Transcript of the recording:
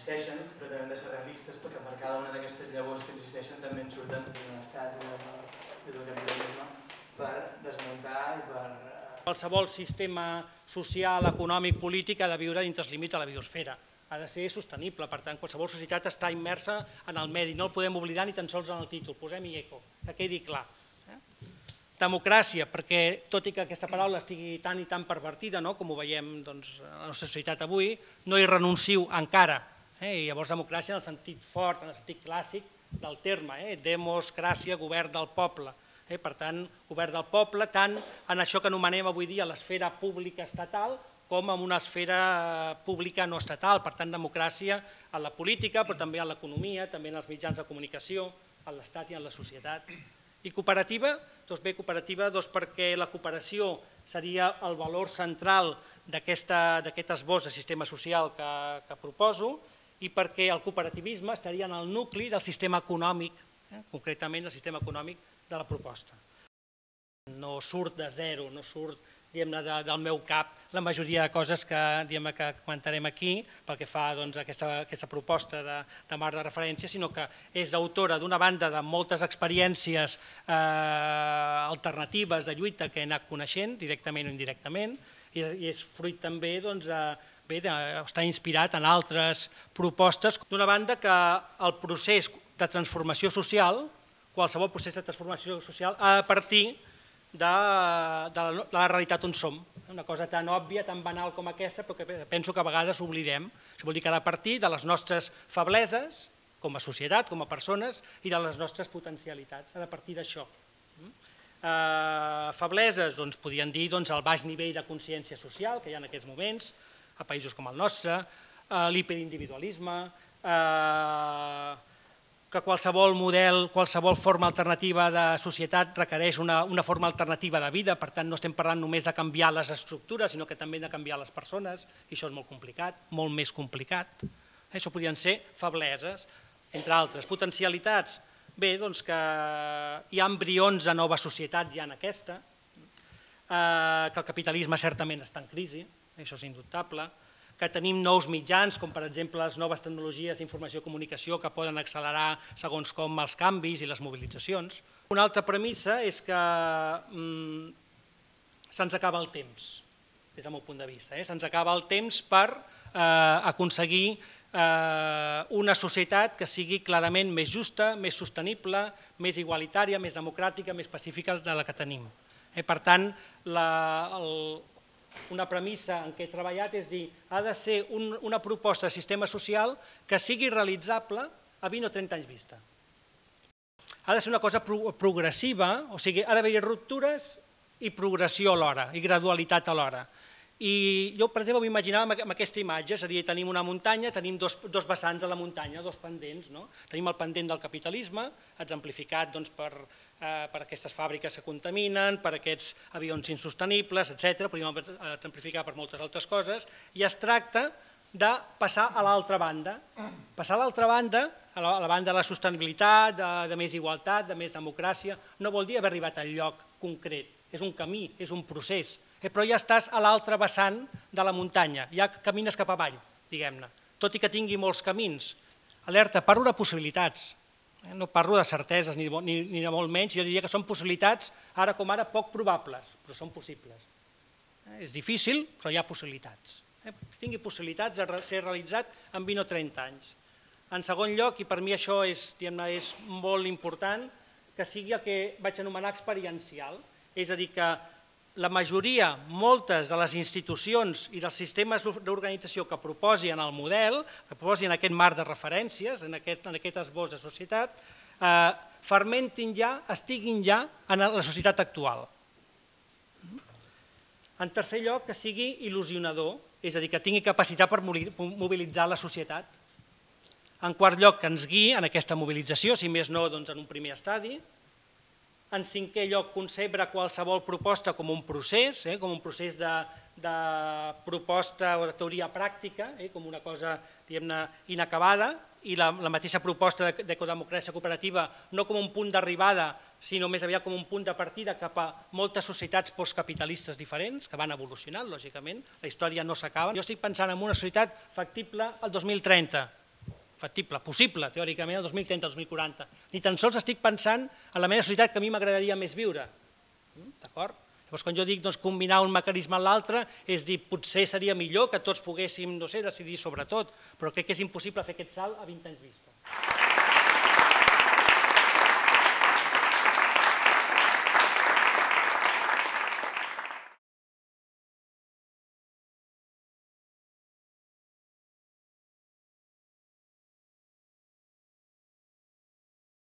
existeixen, però també hem de ser realistes perquè per cada una d'aquestes llavors que existeixen també en surten d'un estat i d'un capitalisme per desmuntar i per... Qualsevol sistema social, econòmic, polític ha de viure dintre els límits de la biosfera. Ha de ser sostenible, per tant, qualsevol societat està immersa en el medi, no el podem oblidar ni tan sols en el títol, posem-hi eco, que quedi clar. Democràcia, perquè tot i que aquesta paraula estigui tan i tan pervertida, com ho veiem a la nostra societat avui, no hi renuncio encara. I llavors democràcia en el sentit fort, en el sentit clàssic del terme, demos, cràcia, govern del poble. Per tant, govern del poble, tant en això que anomenem avui dia l'esfera pública estatal com en una esfera pública no estatal. Per tant, democràcia en la política, però també en l'economia, també en els mitjans de comunicació, en l'Estat i en la societat. I cooperativa? Doncs bé, cooperativa perquè la cooperació seria el valor central d'aquest esbós de sistema social que proposo i perquè el cooperativisme estaria en el nucli del sistema econòmic, concretament el sistema econòmic de la proposta. No surt de zero, no surt del meu cap la majoria de coses que comentarem aquí pel que fa a aquesta proposta de marc de referència, sinó que és autora d'una banda de moltes experiències alternatives de lluita que he anat coneixent, directament o indirectament, i és fruit també d'estar inspirat en altres propostes. D'una banda que el procés de transformació social, qualsevol procés de transformació social, ha de partir de la realitat on som. Una cosa tan òbvia, tan banal com aquesta, però que penso que a vegades oblidem. Això vol dir que ha de partir de les nostres febleses, com a societat, com a persones, i de les nostres potencialitats. Ha de partir d'això. Febleses, podríem dir el baix nivell de consciència social que hi ha en aquests moments, a països com el nostre, l'hiperindividualisme, que qualsevol model, qualsevol forma alternativa de societat requereix una forma alternativa de vida, per tant no estem parlant només de canviar les estructures, sinó que també de canviar les persones, i això és molt complicat, molt més complicat. Això podrien ser febleses, entre altres. Potencialitats, bé, doncs que hi ha embrions de nova societat ja en aquesta, que el capitalisme certament està en crisi, això és indubtable, que tenim nous mitjans, com per exemple les noves tecnologies d'informació i comunicació que poden accelerar segons com els canvis i les mobilitzacions. Una altra premissa és que se'ns acaba el temps, des del meu punt de vista. Se'ns acaba el temps per aconseguir una societat que sigui clarament més justa, més sostenible, més igualitària, més democràtica, més pacífica de la que tenim. Per tant, una premissa en què he treballat és dir, ha de ser una proposta de sistema social que sigui realitzable a 20 o 30 anys vista. Ha de ser una cosa progressiva, o sigui, ha d'haver-hi ruptures i progressió alhora, i gradualitat alhora. I jo, per exemple, m'imaginava amb aquesta imatge, és a dir, tenim una muntanya, tenim dos vessants a la muntanya, dos pendents. Tenim el pendent del capitalisme, exemplificat per aquestes fàbriques que contaminen, per aquests avions insostenibles, etc. Podríem exemplificar per moltes altres coses, i es tracta de passar a l'altra banda. Passar a l'altra banda, a la banda de la sostenibilitat, de més igualtat, de més democràcia, no vol dir haver arribat al lloc concret, és un camí, és un procés, però ja estàs a l'altre vessant de la muntanya, ja camines cap avall, diguem-ne, tot i que tingui molts camins. Alerta, parlo de possibilitats, no parlo de certeses ni de molt menys, jo diria que són possibilitats, ara com ara, poc probables, però són possibles. És difícil, però hi ha possibilitats. Tingui possibilitats de ser realitzat en 20 o 30 anys. En segon lloc, i per mi això és molt important, que sigui el que vaig anomenar experiencial, és a dir, que la majoria, moltes de les institucions i dels sistemes d'organització que proposin el model, que proposin aquest marc de referències, en aquest esbós de societat, fermentin ja, estiguin ja en la societat actual. En tercer lloc, que sigui il·lusionador, és a dir, que tingui capacitat per mobilitzar la societat. En quart lloc, que ens guiï en aquesta mobilització, si més no en un primer estadi. En cinquè lloc, concebre qualsevol proposta com un procés de proposta o de teoria pràctica, com una cosa inacabada, i la mateixa proposta d'ecodemocràcia cooperativa no com un punt d'arribada, sinó més aviat com un punt de partida cap a moltes societats postcapitalistes diferents, que van evolucionant, lògicament, la història no s'acaba. Jo estic pensant en una societat factible al 2030, factible, possible, teòricament, el 2030-2040. Ni tan sols estic pensant en la meva societat que a mi m'agradaria més viure. D'acord? Llavors, quan jo dic combinar un mecanisme amb l'altre, és dir, potser seria millor que tots poguéssim, no sé, decidir sobre tot, però crec que és impossible fer aquest salt a 20 anys vista.